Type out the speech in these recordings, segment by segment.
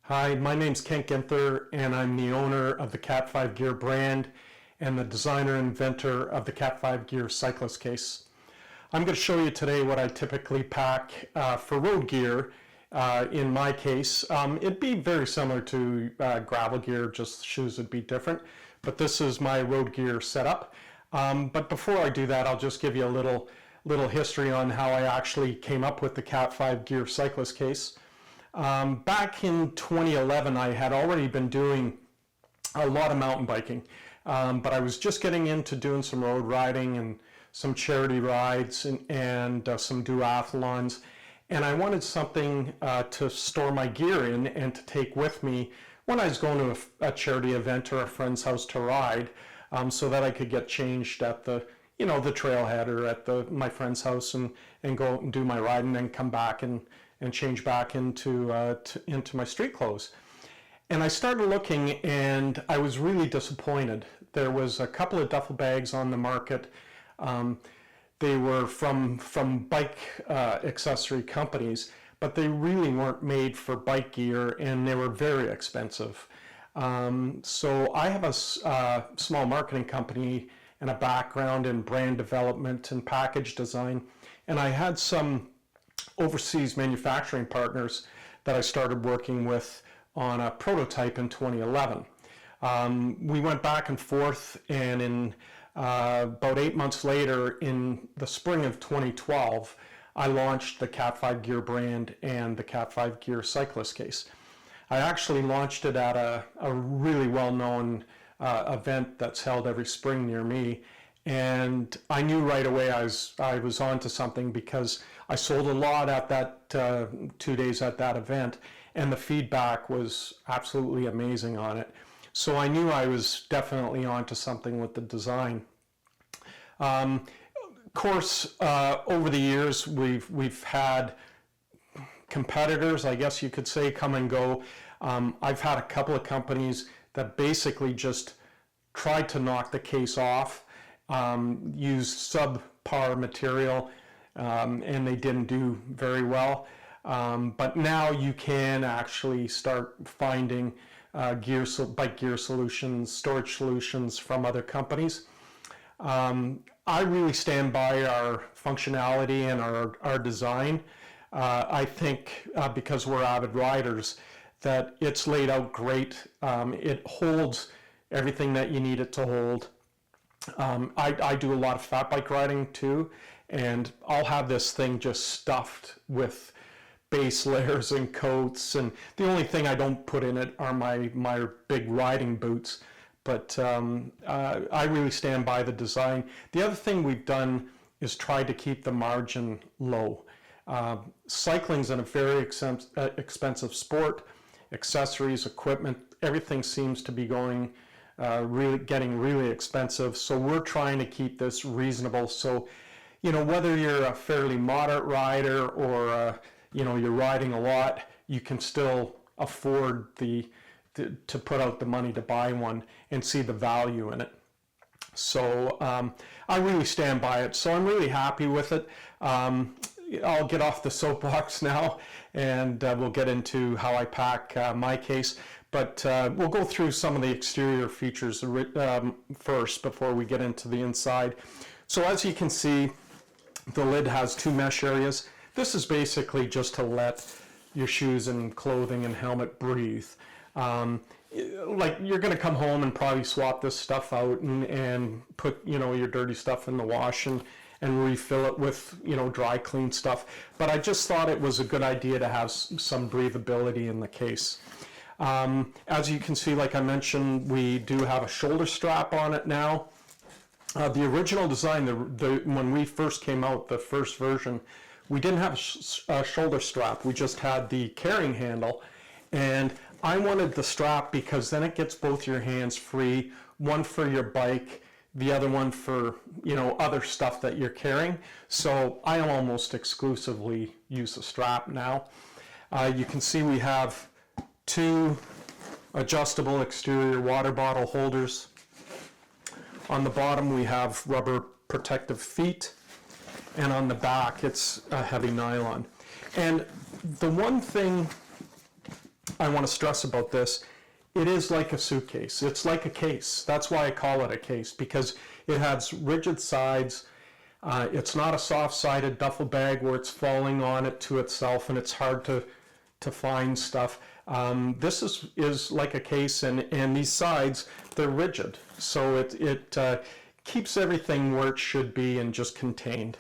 Hi, my name's Kent Ginther, and I'm the owner of the CAT5GEAR brand and the designer and inventor of the CAT5GEAR Cyclist Case. I'm going to show you today what I typically pack for road gear. In my case, it'd be very similar to gravel gear, just shoes would be different, but this is my road gear setup. But before I do that, I'll just give you a little history on how I actually came up with the CAT5GEAR Cyclist Case. Back in 2011, I had already been doing a lot of mountain biking, but I was just getting into doing some road riding and some charity rides and some duathlons, and I wanted something to store my gear in and to take with me when I was going to a charity event or a friend's house to ride, so that I could get changed at the trailhead or at my friend's house and go out and do my ride and then come back and change back into my street clothes. And I started looking, and I was really disappointed. There was a couple of duffel bags on the market. They were from bike accessory companies, but they really weren't made for bike gear, and they were very expensive. So I have a small marketing company and a background in brand development and package design, and I had some overseas manufacturing partners that I started working with on a prototype in 2011. We went back and forth, and in about 8 months later, in the spring of 2012, I launched the CAT5GEAR brand and the CAT5GEAR Cyclist Case. I actually launched it at a really well-known event that's held every spring near me, and I knew right away I was onto something, because I sold a lot at that 2 days at that event, and the feedback was absolutely amazing on it. So I knew I was definitely onto something with the design. Of course, over the years we've had competitors, I guess you could say, come and go. I've had a couple of companies that basically just tried to knock the case off, used subpar material, and they didn't do very well. But now you can actually start finding bike gear solutions, storage solutions from other companies. I really stand by our functionality and our design. I think because we're avid riders, that it's laid out great. It holds everything that you need it to hold. I do a lot of fat bike riding too, and I'll have this thing just stuffed with base layers and coats, and the only thing I don't put in it are my big riding boots. But I really stand by the design. The other thing we've done is try to keep the margin low. Cycling's a very expensive sport. Accessories, equipment, everything seems to be getting really expensive. So we're trying to keep this reasonable. So, whether you're a fairly moderate rider or you're riding a lot, you can still afford to put out the money to buy one and see the value in it. So I really stand by it. So I'm really happy with it. I'll get off the soapbox now, and we'll get into how I pack my case. But we'll go through some of the exterior features first before we get into the inside. So as you can see, the lid has two mesh areas. This is basically just to let your shoes and clothing and helmet breathe. Like, you're going to come home and probably swap this stuff out and put your dirty stuff in the wash and refill it with dry clean stuff. But I just thought it was a good idea to have some breathability in the case. As you can see, like I mentioned, we do have a shoulder strap on it now. The original design, when we first came out, the first version, we didn't have a shoulder strap. We just had the carrying handle, and I wanted the strap because then it gets both your hands free, one for your bike, the other one for other stuff that you're carrying. So I almost exclusively use the strap now. You can see we have two adjustable exterior water bottle holders. On the bottom we have rubber protective feet, and on the back it's a heavy nylon. And the one thing I want to stress about this. It is like a suitcase. It's like a case. That's why I call it a case, because it has rigid sides. It's not a soft-sided duffel bag where it's falling on it to itself and it's hard to find stuff. This is like a case, and these sides, they're rigid. So it keeps everything where it should be and just contained.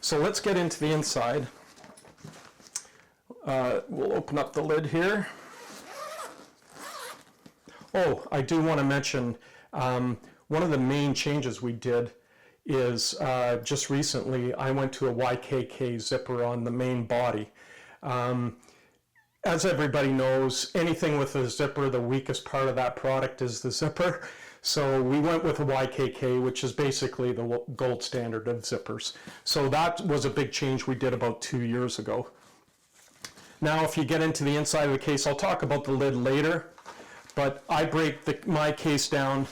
So let's get into the inside. We'll open up the lid here. Oh, I do want to mention, one of the main changes we did is just recently I went to a YKK zipper on the main body. As everybody knows, anything with a zipper, the weakest part of that product is the zipper. So we went with a YKK, which is basically the gold standard of zippers. So that was a big change we did about 2 years ago. Now, if you get into the inside of the case, I'll talk about the lid later, but I break my case down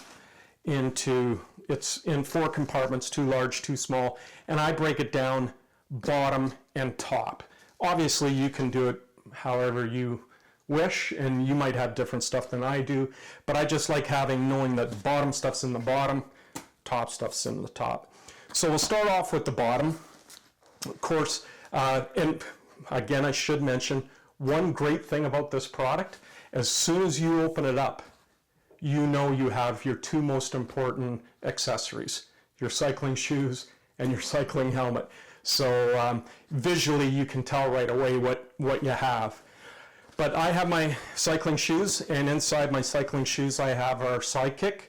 into, it's in 4 compartments, 2 large, 2 small, and I break it down bottom and top. Obviously, you can do it however you wish, and you might have different stuff than I do, but I just like knowing that bottom stuff's in the bottom, top stuff's in the top. So we'll start off with the bottom. Of course, and again, I should mention, one great thing about this product, as soon as you open it up, you know you have your 2 most important accessories, your cycling shoes and your cycling helmet. So visually you can tell right away what you have. But I have my cycling shoes, and inside my cycling shoes I have our Sidekick.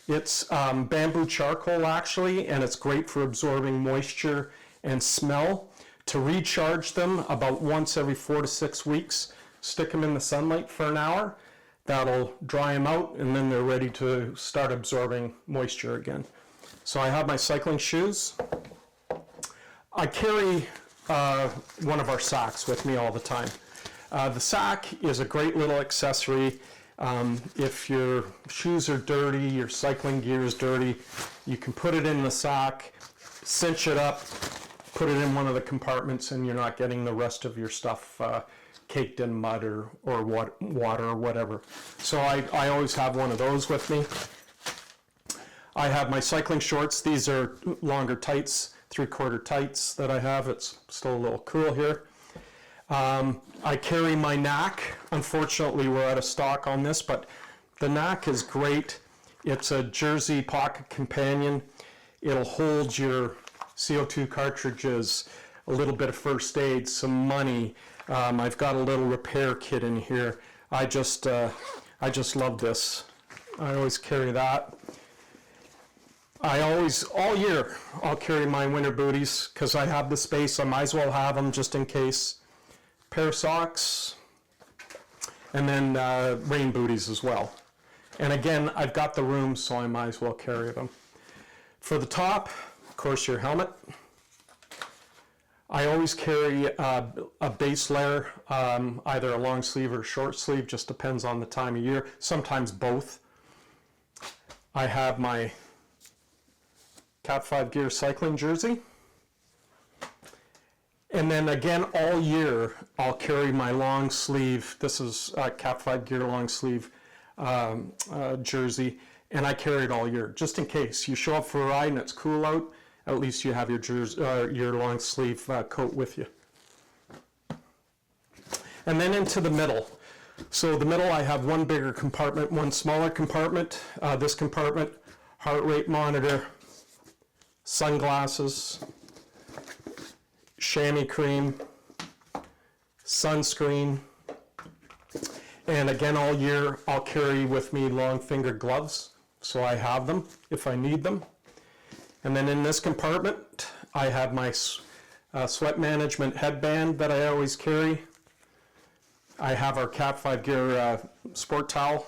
It's bamboo charcoal actually, and it's great for absorbing moisture and smell. To recharge them about once every 4 to 6 weeks, stick them in the sunlight for an hour. That'll dry them out, and then they're ready to start absorbing moisture again. So I have my cycling shoes. I carry one of our sacks with me all the time. The sack is a great little accessory. If your shoes are dirty, your cycling gear is dirty, you can put it in the sack, cinch it up, put it in one of the compartments, and you're not getting the rest of your stuff caked in mud or water or whatever. So I always have one of those with me. I have my cycling shorts. These are longer tights, 3/4 tights that I have. It's still a little cool here. I carry my knack. Unfortunately, we're out of stock on this, but the knack is great. It's a jersey pocket companion. It'll hold your CO2 cartridges, a little bit of first aid, some money. I've got a little repair kit in here. I just love this. I always carry that. All year, I'll carry my winter booties because I have the space. I might as well have them just in case. Pair of socks, and then rain booties as well. And again, I've got the room, so I might as well carry them. For the top, of course, your helmet. I always carry a base layer, either a long sleeve or short sleeve, just depends on the time of year, sometimes both. I have my CAT5GEAR cycling jersey. And then again, all year, I'll carry my long sleeve. This is a CAT5GEAR long sleeve jersey, and I carry it all year, just in case. You show up for a ride and it's cool out, at least you have your long sleeve coat with you. And then into the middle. So the middle, I have one bigger compartment, one smaller compartment. This compartment, heart rate monitor, sunglasses, chamois cream, sunscreen, and again all year I'll carry with me long finger gloves, so I have them if I need them. And then in this compartment I have my sweat management headband that I always carry. I have our CAT5GEAR sport towel,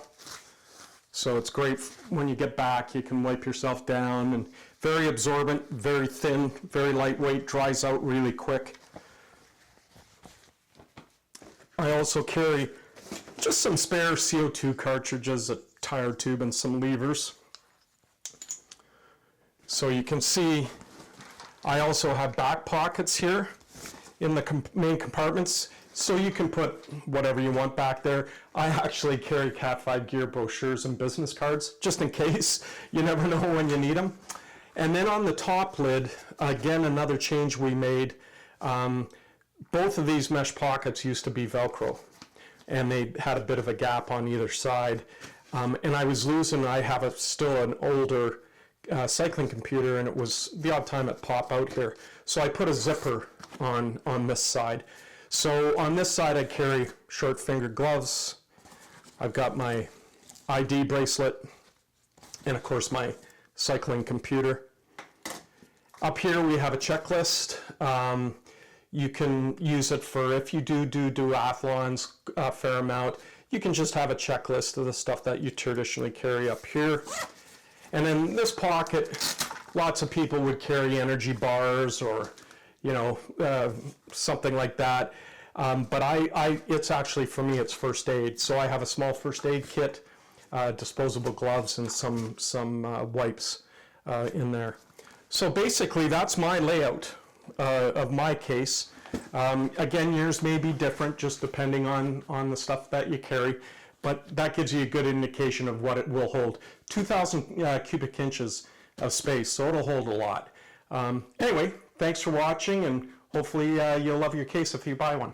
so it's great when you get back, you can wipe yourself down, and very absorbent, very thin, very lightweight, dries out really quick. I also carry just some spare CO2 cartridges, a tire tube, and some levers. So you can see I also have back pockets here in the main compartments. So you can put whatever you want back there. I actually carry CAT5 gear brochures and business cards, just in case. You never know when you need them. And then on the top lid, again, another change we made. Both of these mesh pockets used to be Velcro, and they had a bit of a gap on either side. And I was losing, I have still an older cycling computer, and it was the odd time it pop out here. So I put a zipper on this side. So on this side I carry short fingered gloves. I've got my ID bracelet, and of course my cycling computer. Up here we have a checklist. You can use it for if you do duathlons a fair amount. You can just have a checklist of the stuff that you traditionally carry up here. And in this pocket, lots of people would carry energy bars or, you know, something like that. But it's actually, for me, it's first aid. So I have a small first aid kit, disposable gloves, and some wipes in there. So basically, that's my layout of my case. Again, yours may be different, just depending on the stuff that you carry. But that gives you a good indication of what it will hold. 2,000 cubic inches of space, so it'll hold a lot. Anyway, thanks for watching, and hopefully you'll love your case if you buy one.